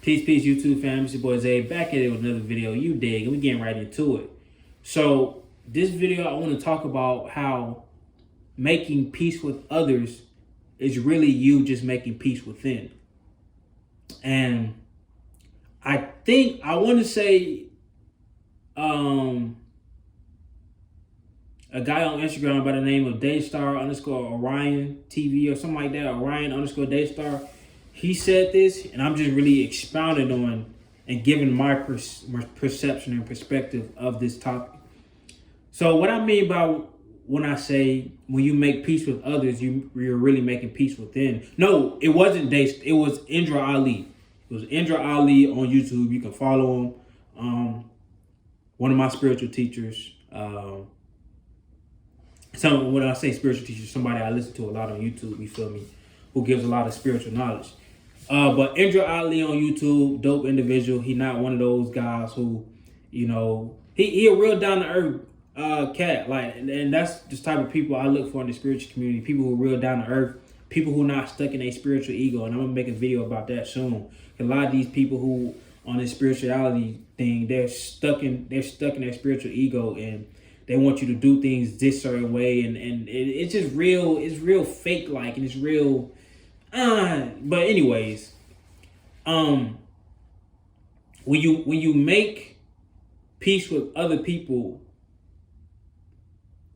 Peace, peace, YouTube fam. It's your boy Zay back at it with another video. You dig, and we getting right into it. So this video, I want to talk about how making peace with others is really you just making peace within. And I think I want to say a guy on Instagram by the name of Daystar_Orion TV or something like that, Orion_Daystar. He said this, and I'm just really expounding on and giving my perception and perspective of this topic. So what I mean by when I say when you make peace with others, you're really making peace within. No, it wasn't Daystar. It was Indra Ali. It was Indra Ali on YouTube. You can follow him. One of my spiritual teachers. When I say spiritual teacher, somebody I listen to a lot on YouTube, you feel me, who gives a lot of spiritual knowledge. But Indra Ali on YouTube, dope individual. He not one of those guys who, you know, he a real down to earth cat. Like, and that's the type of people I look for in the spiritual community. People who are real down to earth, people who not stuck in a spiritual ego. And I'm gonna make a video about that soon. A lot of these people who on this spirituality thing, they're stuck in their spiritual ego, and they want you to do things this certain way, and it's just real. It's real fake like, and it's real. But anyways, when you make peace with other people,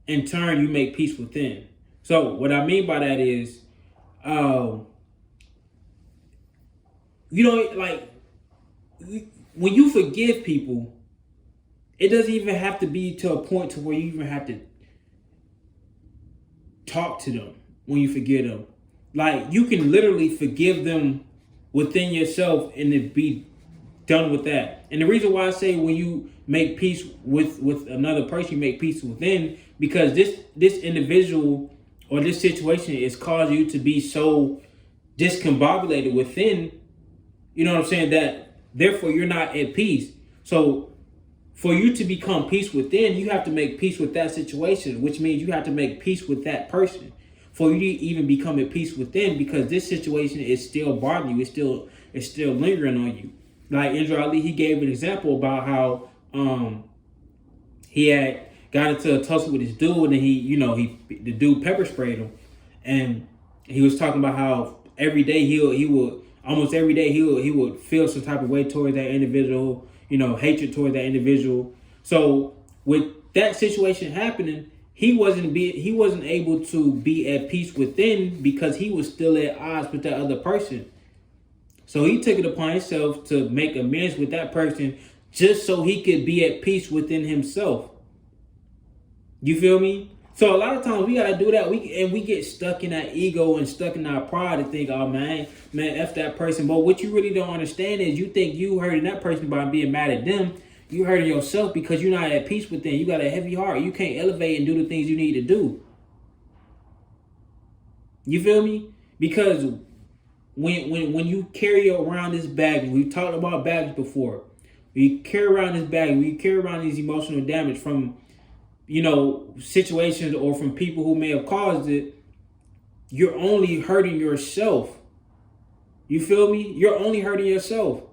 in turn you make peace within. So what I mean by that is, you know, like when you forgive people, it doesn't even have to be to a point to where you even have to talk to them when you forgive them. Like, you can literally forgive them within yourself and it be done with that. And the reason why I say when you make peace with another person, you make peace within, because this individual or this situation is causing you to be so discombobulated within, you know what I'm saying, that therefore you're not at peace. So for you to become peace within, you have to make peace with that situation, which means you have to make peace with that person for you to even become at peace within, because this situation is still bothering you. It's still lingering on you. Like Indra Ali, he gave an example about how he had got into a tussle with this dude, and the dude pepper sprayed him, and he was talking about how every day he would feel some type of way towards that individual, hatred toward that individual. So with that situation happening, he wasn't able to be at peace within because he was still at odds with that other person. So he took it upon himself to make amends with that person just so he could be at peace within himself. You feel me? So a lot of times we gotta do that. We get stuck in that ego and stuck in our pride and think, oh man, F that person. But what you really don't understand is you think you hurting that person by being mad at them. You hurting yourself because you're not at peace within. You got a heavy heart. You can't elevate and do the things you need to do. You feel me? Because when you carry around this bag, we talked about bags before. We carry around this bag, we carry around these emotional damage from, situations or from people who may have caused it, you're only hurting yourself. You feel me? You're only hurting yourself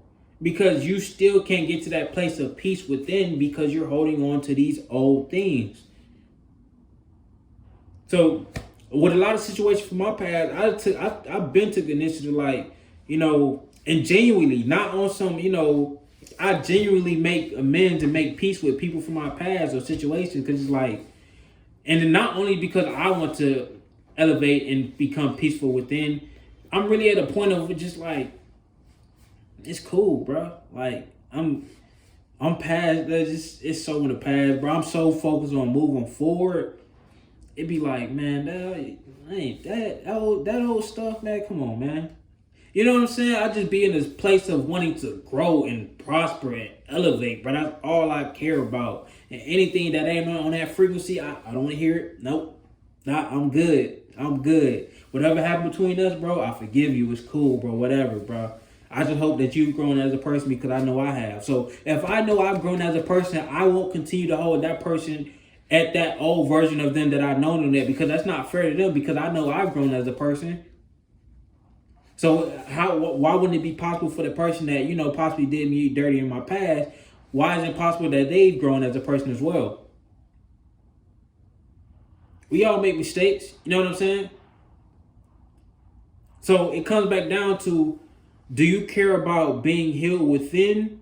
because you still can't get to that place of peace within because you're holding on to these old things. So with a lot of situations from my past, I've been to the initiative, like, and genuinely, not on some, I genuinely make amends and make peace with people from my past or situations, because it's like, and then not only because I want to elevate and become peaceful within, I'm really at a point of just like, it's cool, bro. Like, I'm past that. It's so in the past, bro. I'm so focused on moving forward. It'd be like, man, that old stuff, man. Come on, man. You know what I'm saying? I just be in this place of wanting to grow and prosper and elevate, but that's all I care about. And anything that ain't on that frequency, I don't want to hear it. Nope. Nah, I'm good. I'm good. Whatever happened between us, bro, I forgive you. It's cool, bro. Whatever, bro. I just hope that you've grown as a person because I know I have. So if I know I've grown as a person, I won't continue to hold that person at that old version of them that I've known them at, because that's not fair to them, because I know I've grown as a person. So why wouldn't it be possible for the person that, you know, possibly did me dirty in my past? Why is it possible that they've grown as a person as well? We all make mistakes. You know what I'm saying? So it comes back down to, do you care about being healed within,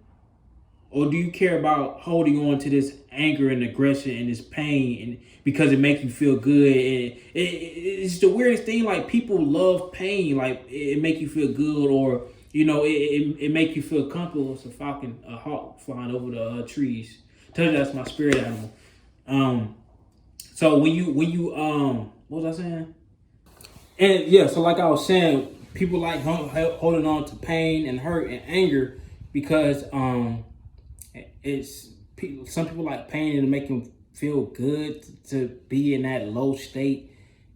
or do you care about holding on to this anger and aggression and this pain, and because it makes you feel good? And it's the weirdest thing. Like, people love pain. Like, it make you feel good, or, you know, it make you feel comfortable. It's a hawk flying over the trees. Tell you that's my spirit animal. So when you what was I saying? And yeah, so like I was saying, people like holding on to pain and hurt and anger because it's people. Some people like pain and make them feel good to be in that low state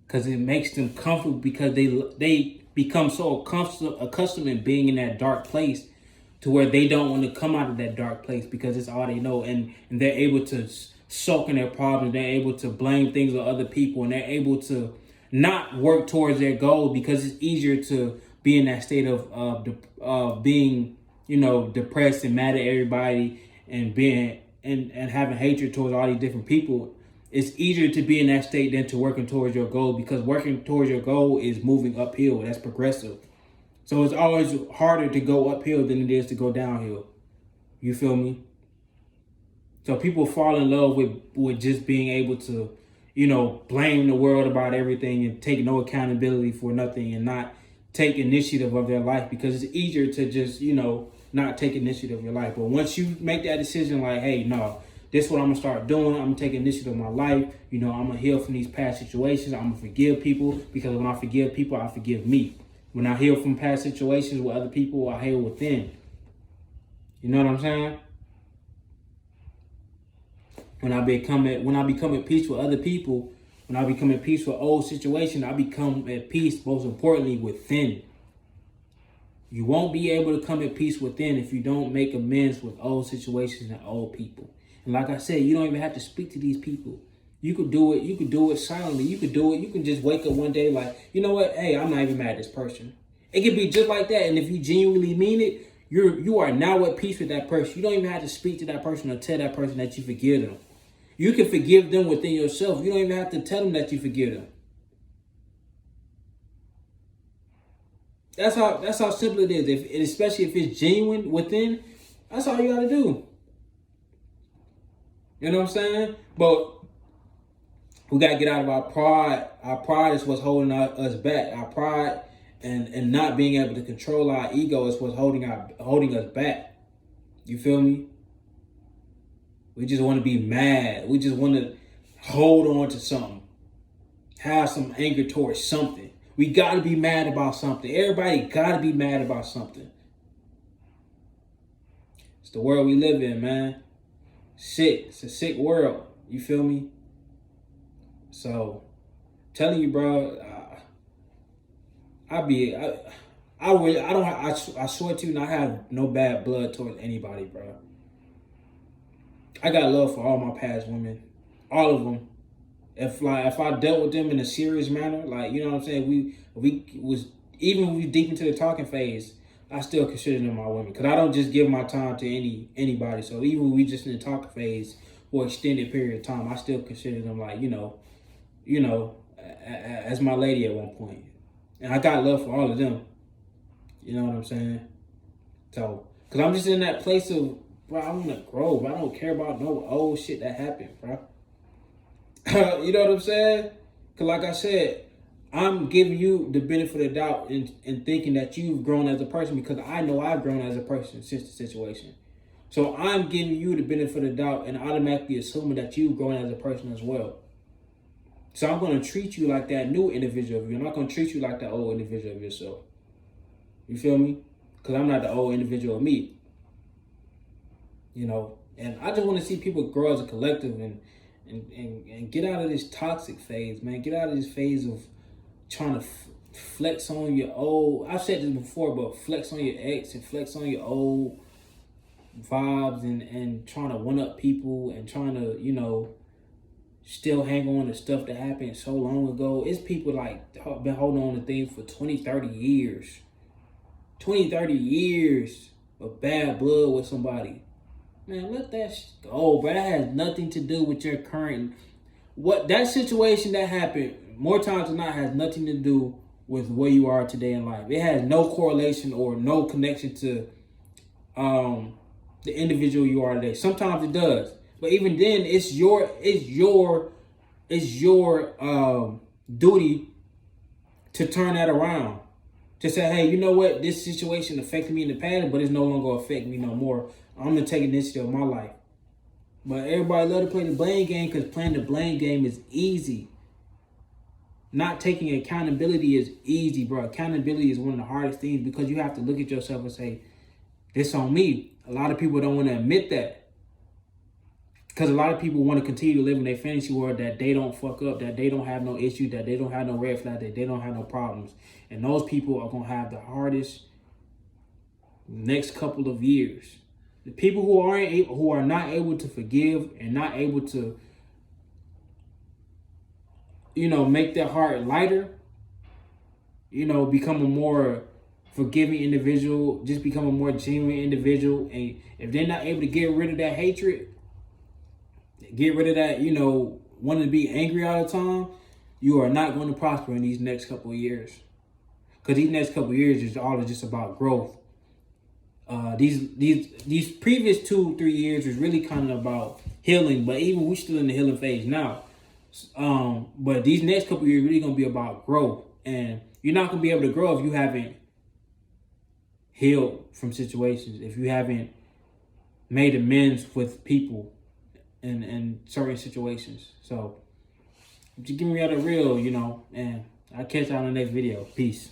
because it makes them comfortable, because they become so accustomed in being in that dark place to where they don't want to come out of that dark place because it's all they know, and they're able to soak in their problems. They're able to blame things on other people, and they're able to not work towards their goal because it's easier to be in that state of being, you know, depressed and mad at everybody, and being and having hatred towards all these different people. It's easier to be in that state than to working towards your goal, because working towards your goal is moving uphill. That's progressive. So it's always harder to go uphill than it is to go downhill. You feel me? So people fall in love with just being able to, you know, blame the world about everything and take no accountability for nothing, and not take initiative of their life, because it's easier to just, you know, not take initiative of your life. But once you make that decision, like, hey, no, this is what I'm gonna start doing. I'm gonna take initiative of my life. You know, I'm gonna heal from these past situations. I'm gonna forgive people, because when I forgive people, I forgive me. When I heal from past situations with other people, I heal within. You know what I'm saying? When I become at peace with other people, when I become at peace with old situations, I become at peace, most importantly, within. You won't be able to come at peace within if you don't make amends with old situations and old people. And like I said, you don't even have to speak to these people. You could do it. You could do it silently. You could do it. You can just wake up one day like, you know what? Hey, I'm not even mad at this person. It could be just like that. And if you genuinely mean it, you are now at peace with that person. You don't even have to speak to that person or tell that person that you forgive them. You can forgive them within yourself. You don't even have to tell them that you forgive them. That's how simple it is. Especially if it's genuine within, that's all you gotta do. You know what I'm saying? But we gotta get out of our pride. Our pride is what's holding us back. Our pride and not being able to control our ego is what's holding us back. You feel me? We just want to be mad. We just want to hold on to something. Have some anger towards something. We got to be mad about something. Everybody got to be mad about something. It's the world we live in, man. Sick. It's a sick world. You feel me? So, telling you, bro, I swear to you, I have no bad blood towards anybody, bro. I got love for all my past women, all of them. If I dealt with them in a serious manner, like, you know what I'm saying, we was, even when we deep into the talking phase, I still consider them my women, because I don't just give my time to anybody. So even when we just in the talking phase for an extended period of time, I still consider them like, you know, as my lady at one point. And I got love for all of them. You know what I'm saying? So, because I'm just in that place of, bro, I want to grow, but I don't care about no old shit that happened, bro. You know what I'm saying? Because like I said, I'm giving you the benefit of the doubt in thinking that you've grown as a person, because I know I've grown as a person since the situation. So I'm giving you the benefit of the doubt and automatically assuming that you've grown as a person as well. So I'm going to treat you like that new individual of you. I'm not going to treat you like that old individual of yourself. You feel me? Because I'm not the old individual of me. You know, and I just want to see people grow as a collective and get out of this toxic phase, man. Get out of this phase of trying to flex on your old. I've said this before, but flex on your ex and flex on your old vibes and trying to one up people and trying to, you know, still hang on to stuff that happened so long ago. It's people like been holding on to things for 20, 30 years. 20, 30 years of bad blood with somebody. Man, let that go, bro. That has nothing to do with your current. What that situation that happened, more times than not, has nothing to do with where you are today in life. It has no correlation or no connection to the individual you are today. Sometimes it does, but even then, it's your duty to turn that around. To say, hey, you know what? This situation affected me in the past, but it's no longer affecting me no more. I'm gonna take initiative of my life. But everybody love to play the blame game because playing the blame game is easy. Not taking accountability is easy, bro. Accountability is one of the hardest things because you have to look at yourself and say, this on me. A lot of people don't want to admit that. Because a lot of people want to continue to live in their fantasy world that they don't fuck up, that they don't have no issue, that they don't have no red flag, that they don't have no problems. And those people are going to have the hardest next couple of years. The people who are not able to forgive and not able to, make their heart lighter, become a more forgiving individual, just become a more genuine individual. And if they're not able to get rid of that hatred, get rid of that, wanting to be angry all the time, you are not going to prosper in these next couple of years. Because these next couple of years is all just about growth. These previous 2-3 years is really kind of about healing, but even we still in the healing phase now. But these next couple of years really gonna be about growth, and you're not gonna be able to grow if you haven't healed from situations, if you haven't made amends with people in certain situations. So just give me out the real, and I'll catch y'all in the next video. Peace.